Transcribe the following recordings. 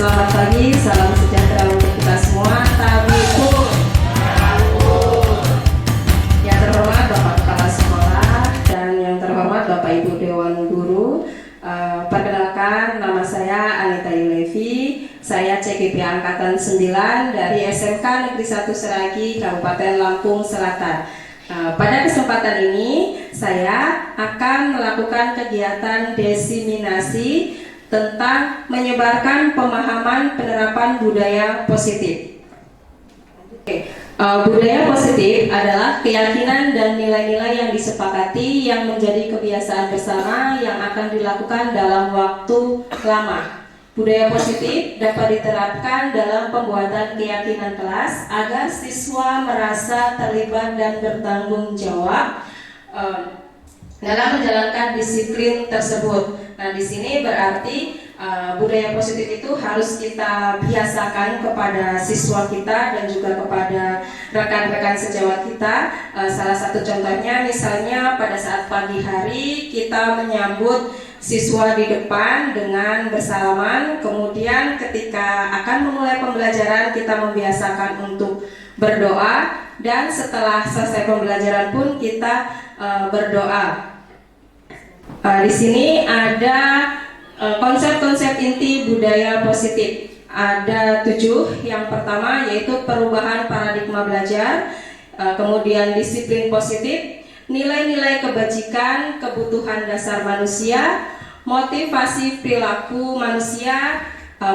Selamat pagi, salam sejahtera untuk kita semua. Tabipun. Yang terhormat Bapak Kepala Sekolah dan yang terhormat Bapak Ibu Dewan Guru. Perkenalkan, nama saya Anita Yulevi. Saya CGP Angkatan 9 dari SMK Negeri 1 Seragi, Kabupaten Lampung Selatan. Pada kesempatan ini saya akan melakukan kegiatan diseminasi tentang menyebarkan pemahaman penerapan budaya positif. Budaya positif adalah keyakinan dan nilai-nilai yang disepakati yang menjadi kebiasaan bersama yang akan dilakukan dalam waktu lama. Budaya positif dapat diterapkan dalam pembuatan keyakinan kelas agar siswa merasa terlibat dan bertanggung jawab dalam menjalankan disiplin tersebut. Nah, di sini berarti budaya positif itu harus kita biasakan kepada siswa kita dan juga kepada rekan-rekan sejawat kita. Salah satu contohnya misalnya pada saat pagi hari kita menyambut siswa di depan dengan bersalaman, kemudian ketika akan memulai pembelajaran kita membiasakan untuk berdoa, dan setelah selesai pembelajaran pun kita berdoa. Di sini ada konsep-konsep inti budaya positif. Ada 7. Yang pertama yaitu perubahan paradigma belajar, kemudian disiplin positif, nilai-nilai kebajikan, kebutuhan dasar manusia, motivasi perilaku manusia,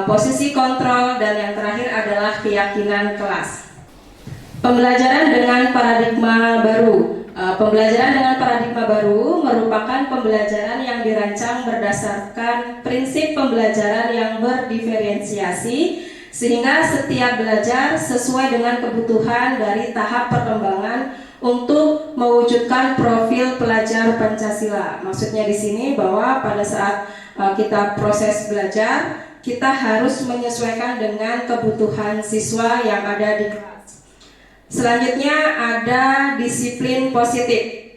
posisi kontrol, dan yang terakhir adalah keyakinan kelas. Pembelajaran dengan paradigma baru. Pembelajaran dengan paradigma baru merupakan pembelajaran yang dirancang berdasarkan prinsip pembelajaran yang berdiferensiasi sehingga setiap belajar sesuai dengan kebutuhan dari tahap perkembangan untuk mewujudkan profil pelajar Pancasila. Maksudnya di sini bahwa pada saat kita proses belajar, kita harus menyesuaikan dengan kebutuhan siswa yang ada di kelas. Selanjutnya ada disiplin positif.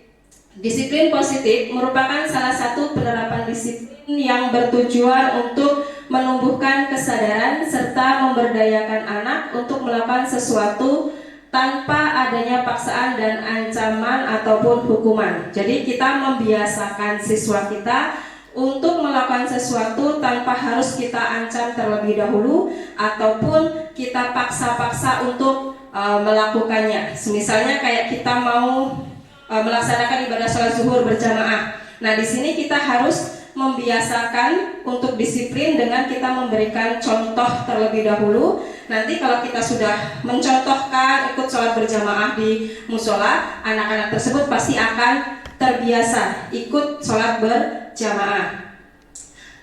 Disiplin positif merupakan salah satu penerapan disiplin yang bertujuan untuk menumbuhkan kesadaran serta memberdayakan anak untuk melakukan sesuatu tanpa adanya paksaan dan ancaman ataupun hukuman. Jadi kita membiasakan siswa kita untuk melakukan sesuatu tanpa harus kita ancam terlebih dahulu ataupun kita paksa-paksa untuk melakukannya. Misalnya kayak kita mau melaksanakan ibadah sholat zuhur berjamaah. Nah, di sini kita harus membiasakan untuk disiplin dengan kita memberikan contoh terlebih dahulu. Nanti kalau kita sudah mencontohkan ikut sholat berjamaah di musola, anak-anak tersebut pasti akan terbiasa ikut sholat berjamaah.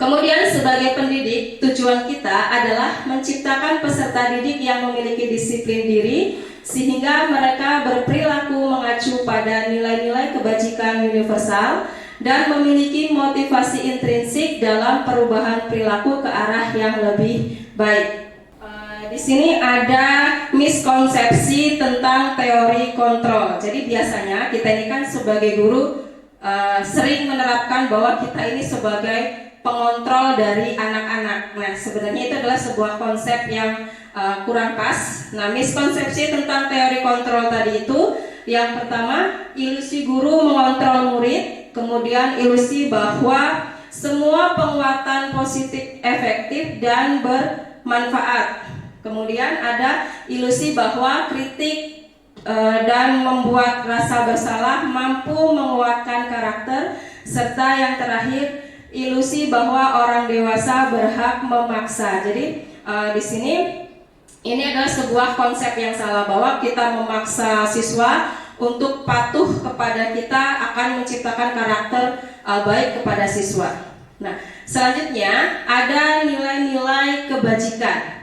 Kemudian sebagai pendidik, tujuan kita adalah menciptakan peserta didik yang memiliki disiplin diri sehingga mereka berperilaku mengacu pada nilai-nilai kebajikan universal dan memiliki motivasi intrinsik dalam perubahan perilaku ke arah yang lebih baik. Di sini ada miskonsepsi tentang teori kontrol. Jadi biasanya kita ini kan sebagai guru sering menerapkan bahwa kita ini sebagai pengontrol dari anak-anak. Nah, sebenarnya itu adalah sebuah konsep yang kurang pas. Nah, miskonsepsi tentang teori kontrol tadi itu, yang pertama, ilusi guru mengontrol murid, kemudian ilusi bahwa semua penguatan positif efektif dan bermanfaat. Kemudian ada ilusi bahwa kritik dan membuat rasa bersalah mampu menguatkan karakter, serta yang terakhir ilusi bahwa orang dewasa berhak memaksa. Jadi di sini ini adalah sebuah konsep yang salah bahwa kita memaksa siswa untuk patuh kepada kita akan menciptakan karakter baik kepada siswa. Nah, selanjutnya ada nilai-nilai kebajikan.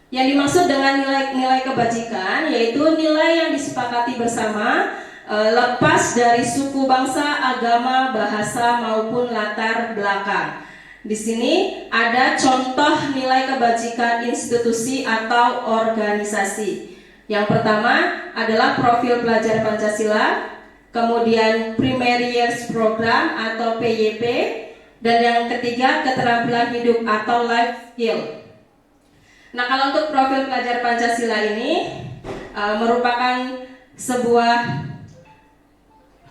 Yang dimaksud dengan nilai-nilai kebajikan yaitu nilai yang disepakati bersama lepas dari suku, bangsa, agama, bahasa maupun latar belakang. Di sini ada contoh nilai kebajikan institusi atau organisasi. Yang pertama adalah profil pelajar Pancasila, kemudian Primary Years Program atau PYP, dan yang ketiga keterampilan hidup atau life skill. Nah, kalau untuk profil pelajar Pancasila ini merupakan sebuah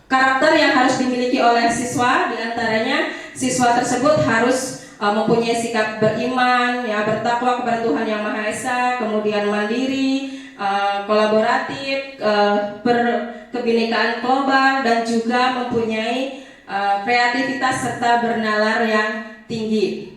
karakter yang harus dimiliki oleh siswa. Di antaranya siswa tersebut harus mempunyai sikap beriman, ya, bertakwa kepada Tuhan Yang Maha Esa, kemudian mandiri, kolaboratif, berkebinekaan global, dan juga mempunyai kreativitas serta bernalar yang tinggi.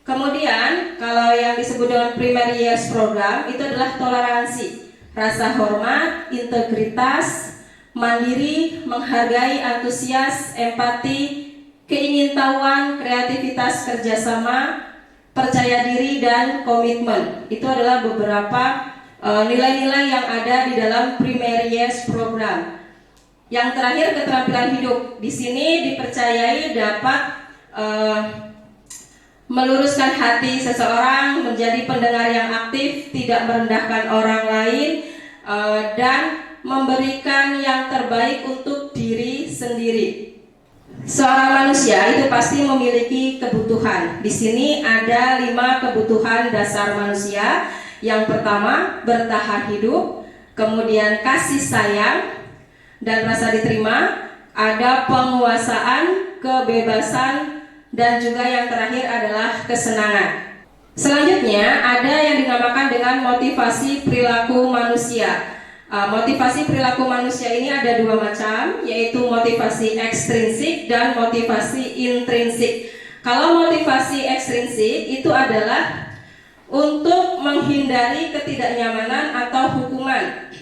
Kemudian kalau yang disebut dengan primary years program itu adalah toleransi, rasa hormat, integritas, mandiri, menghargai, antusias, empati, keingintahuan, kreativitas, kerjasama, percaya diri, dan komitmen. Itu adalah beberapa nilai-nilai yang ada di dalam primary years program. Yang terakhir, keterampilan hidup. Di sini dipercayai dapat meluruskan hati seseorang, menjadi pendengar yang aktif, tidak merendahkan orang lain, dan memberikan yang terbaik untuk diri sendiri. Seorang manusia itu pasti memiliki kebutuhan. Di sini ada 5 kebutuhan dasar manusia. Yang pertama, bertahan hidup, kemudian kasih sayang dan rasa diterima, ada penguasaan, kebebasan, dan juga yang terakhir adalah kesenangan. Selanjutnya ada yang dinamakan dengan motivasi perilaku manusia. Motivasi perilaku manusia ini ada 2 macam, yaitu motivasi ekstrinsik dan motivasi intrinsik. Kalau motivasi ekstrinsik itu adalah untuk menghindari ketidaknyamanan atau hukuman.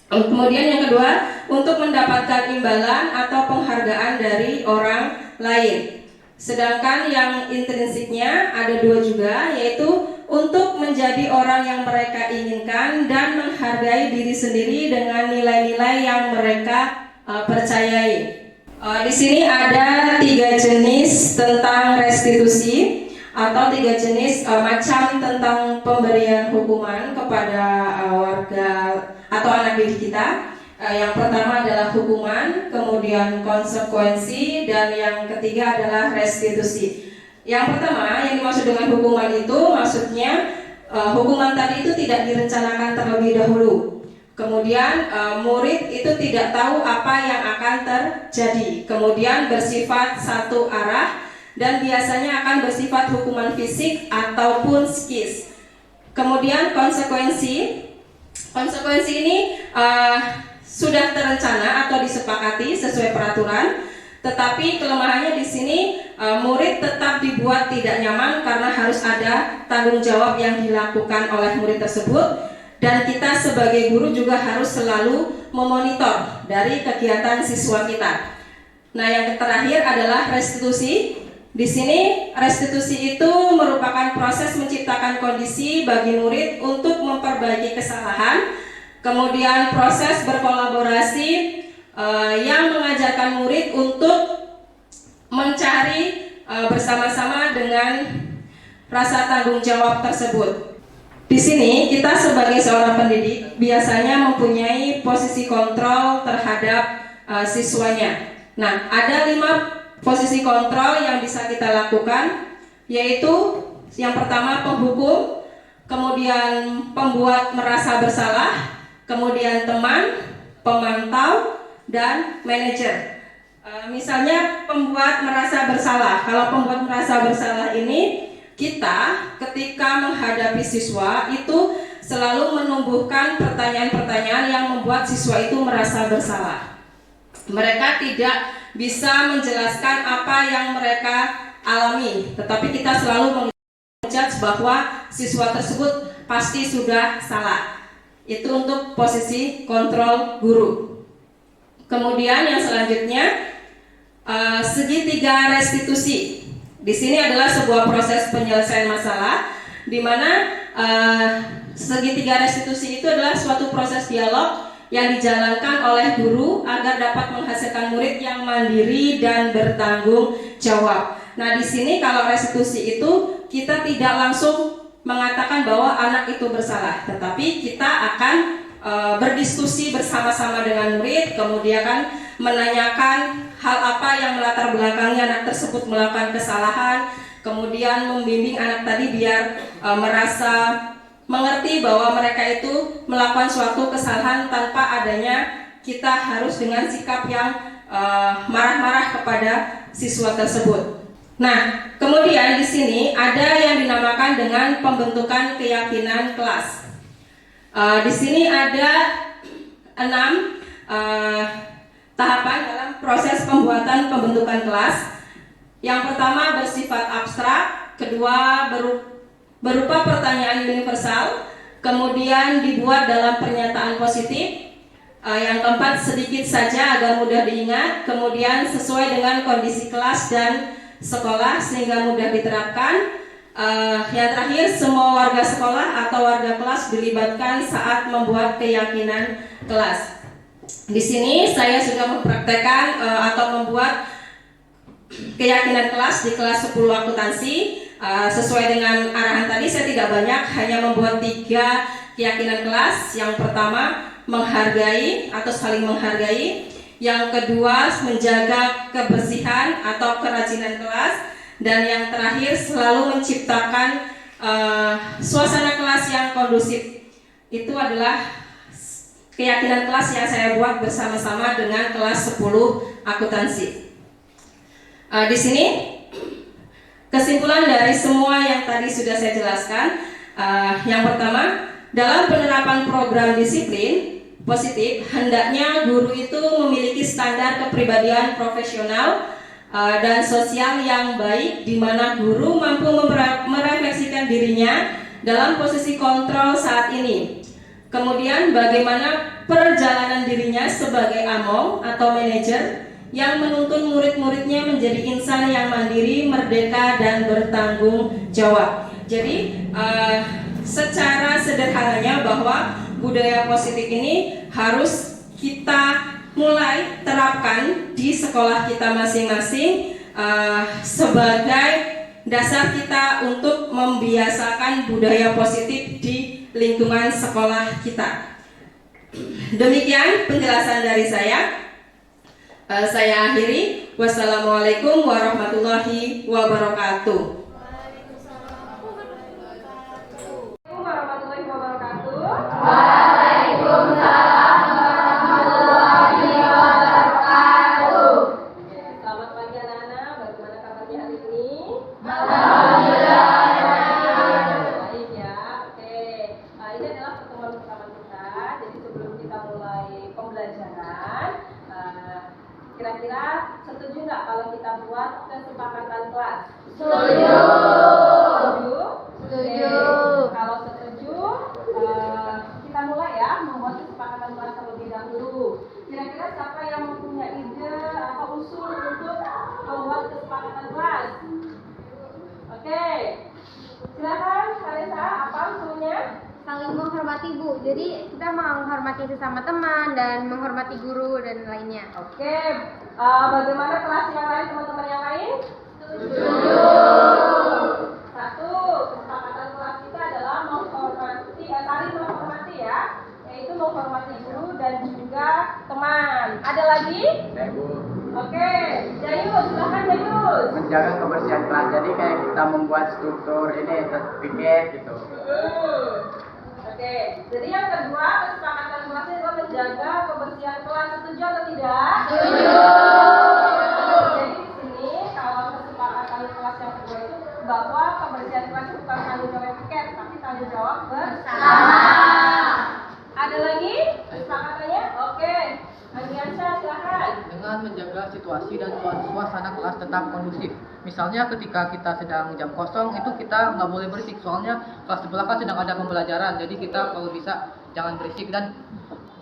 Kemudian yang kedua, untuk mendapatkan imbalan atau penghargaan dari orang lain. Sedangkan yang intrinsiknya ada 2 juga, yaitu untuk menjadi orang yang mereka inginkan dan menghargai diri sendiri dengan nilai-nilai yang mereka percayai. Di sini ada 3 jenis tentang restitusi atau 3 jenis macam tentang pemberian hukuman kepada warga atau anak didik kita. Yang pertama adalah hukuman, kemudian konsekuensi, dan yang ketiga adalah restitusi. Yang pertama yang dimaksud dengan hukuman itu maksudnya hukuman tadi itu tidak direncanakan terlebih dahulu. Kemudian murid itu tidak tahu apa yang akan terjadi. Kemudian bersifat satu arah dan biasanya akan bersifat hukuman fisik ataupun psikis. Kemudian konsekuensi ini sudah terencana atau disepakati sesuai peraturan, tetapi kelemahannya di sini murid tetap dibuat tidak nyaman karena harus ada tanggung jawab yang dilakukan oleh murid tersebut, dan kita sebagai guru juga harus selalu memonitor dari kegiatan siswa kita. Nah, yang terakhir adalah restitusi. Di sini restitusi itu merupakan proses menciptakan kondisi bagi murid untuk memperbaiki kesalahan. Kemudian proses berkolaborasi yang mengajarkan murid untuk mencari bersama-sama dengan rasa tanggung jawab tersebut. Di sini kita sebagai seorang pendidik biasanya mempunyai posisi kontrol terhadap siswanya. Nah, ada 5 posisi kontrol yang bisa kita lakukan, yaitu yang pertama penghukum, kemudian pembuat merasa bersalah, kemudian teman, pemantau, dan manajer. Misalnya pembuat merasa bersalah. Kalau pembuat merasa bersalah ini, kita ketika menghadapi siswa itu selalu menumbuhkan pertanyaan-pertanyaan yang membuat siswa itu merasa bersalah. Mereka tidak bisa menjelaskan apa yang mereka alami, tetapi kita selalu menjudge bahwa siswa tersebut pasti sudah salah. Itu untuk posisi kontrol guru. Kemudian yang selanjutnya segitiga restitusi. Di sini adalah sebuah proses penyelesaian masalah, di mana segitiga restitusi itu adalah suatu proses dialog yang dijalankan oleh guru agar dapat menghasilkan murid yang mandiri dan bertanggung jawab. Nah, di sini kalau restitusi itu kita tidak langsung mengatakan bahwa anak itu bersalah, tetapi kita akan berdiskusi bersama-sama dengan murid, kemudian kan menanyakan hal apa yang melatar belakangi anak tersebut melakukan kesalahan, kemudian membimbing anak tadi biar merasa mengerti bahwa mereka itu melakukan suatu kesalahan tanpa adanya kita harus dengan sikap yang marah-marah kepada siswa tersebut. Nah, kemudian di sini ada yang dinamakan dengan pembentukan keyakinan kelas. Di sini ada 6 tahapan dalam proses pembuatan pembentukan kelas. Yang pertama bersifat abstrak, kedua berupa pertanyaan universal, kemudian dibuat dalam pernyataan positif. Yang keempat sedikit saja agar mudah diingat, kemudian sesuai dengan kondisi kelas dan sekolah sehingga mudah diterapkan. Yang terakhir, semua warga sekolah atau warga kelas dilibatkan saat membuat keyakinan kelas. Di sini saya sudah mempraktekkan atau membuat keyakinan kelas di kelas 10 akuntansi. Sesuai dengan arahan tadi, saya tidak banyak, hanya membuat 3 keyakinan kelas. Yang pertama, menghargai atau saling menghargai. Yang kedua, menjaga kebersihan atau kerajinan kelas. Dan yang terakhir, selalu menciptakan suasana kelas yang kondusif. Itu adalah keyakinan kelas yang saya buat bersama-sama dengan kelas 10 akuntansi. Di sini kesimpulan dari semua yang tadi sudah saya jelaskan. Yang pertama, dalam penerapan program disiplin positif, hendaknya guru itu memiliki standar kepribadian profesional dan sosial yang baik, di mana guru mampu merefleksikan dirinya dalam posisi kontrol saat ini. Kemudian bagaimana perjalanan dirinya sebagai among atau manajer yang menuntun murid-muridnya menjadi insan yang mandiri, merdeka, dan bertanggung jawab. Jadi secara sederhananya bahwa budaya positif ini harus kita mulai terapkan di sekolah kita masing-masing sebagai dasar kita untuk membiasakan budaya positif di lingkungan sekolah kita. Demikian penjelasan dari saya. Saya akhiri. Wassalamualaikum warahmatullahi wabarakatuh. Waalaikumsalam warahmatullahi wabarakatuh. Selamat pagi anak-anak, bagaimana kabarnya hari ini? Alhamdulillah. Baik ya, oke. Ini adalah pertemuan pertama kita. Jadi sebelum kita mulai pembelajaran, kira-kira setuju nggak kalau kita buat kesepakatan kelas? Setuju. Setuju? Setuju. Oke. Kalau setuju, kita mulai ya membuat kesepakatan kelas terlebih dahulu. Kira-kira siapa yang mempunyai ide atau usul untuk membuat kesepakatan kelas? Oke, silakan Karesa, apa usulnya? Saling menghormati, Bu. Jadi kita menghormati sesama teman dan menghormati guru dan lainnya. Oke, bagaimana kelas yang lain, teman-teman yang lain? Setuju. Satu, kesepakatan kelas kita adalah saling menghormati ya, yaitu menghormati guru dan juga teman. Ada lagi? Oke, Jayus, silakan Jayus. Menjaga kebersihan kelas, jadi kayak kita membuat struktur ini piket gitu. Oke, jadi yang kedua kesepakatan kelasnya adalah menjaga kebersihan kelas. Setuju atau tidak? Setuju. Jadi di sini kalau kesepakatan kelas yang kedua itu bahwa kebersihan kelas itu bukan tanggung jawab piket, tapi tanggung jawab bersama. Ada lagi kesepakatannya? Oke, Andriansyah silakan. Dengan menjaga situasi dan suasana kelas tetap kondusif. Misalnya ketika kita sedang jam kosong itu kita nggak boleh berisik, soalnya kelas sebelah kan sedang ada pembelajaran. Jadi kita kalau bisa jangan berisik dan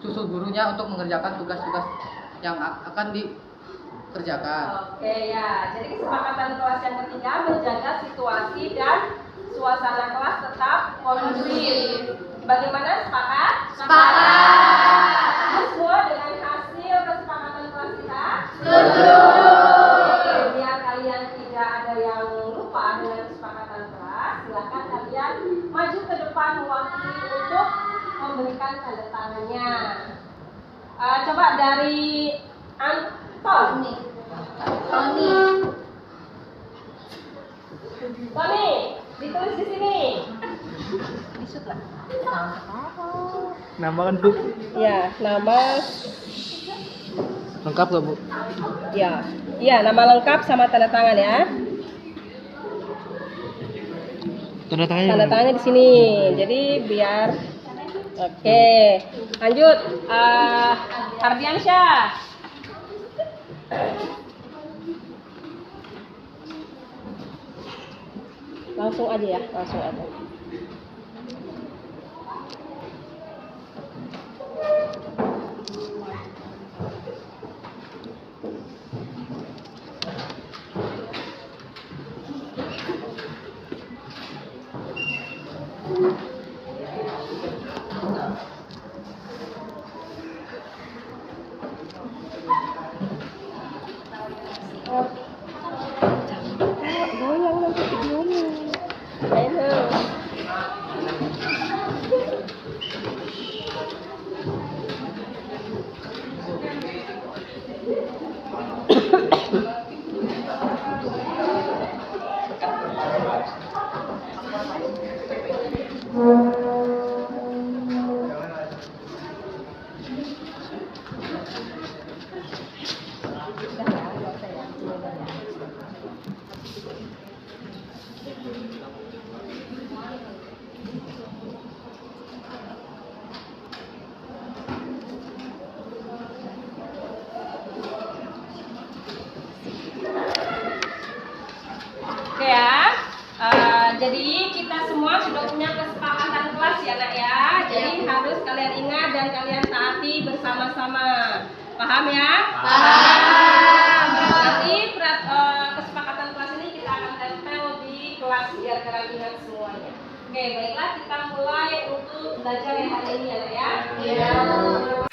susul gurunya untuk mengerjakan tugas-tugas yang akan dikerjakan. Oke ya, jadi kesepakatan kelas yang ketiga menjaga situasi dan suasana kelas tetap kondusif. Bagaimana, sepakat? Sepakat. Semua dengan hasil kesepakatan kelas kita? Setuju. Biar kalian tidak ada yang lupa dengan kesepakatan kelas, silakan kalian maju ke depan mewakili untuk memberikan tanda tangannya. Coba dari Anton. Tony, ditulis di sini. Nama kan Bu. Ya, nama Lengkap gak Bu? ya. Iya, nama lengkap sama tanda tangan ya. Tanda tangannya Tanda tangannya di sini. Jadi biar oke. Lanjut. Hardiansyah. Langsung aja ya, langsung aja. Goyang nanti videonya. Ayo. Oke ya, jadi kita semua sudah punya kesepakatan kelas ya nak ya. Jadi harus kalian ingat dan kalian taati bersama-sama. Paham ya? Paham. Nanti kesepakatan kelas ini kita akan tempel di kelas biar kalian ingat semuanya. Oke, baiklah kita mulai untuk belajar yang hari ini ya nak ya. Iya.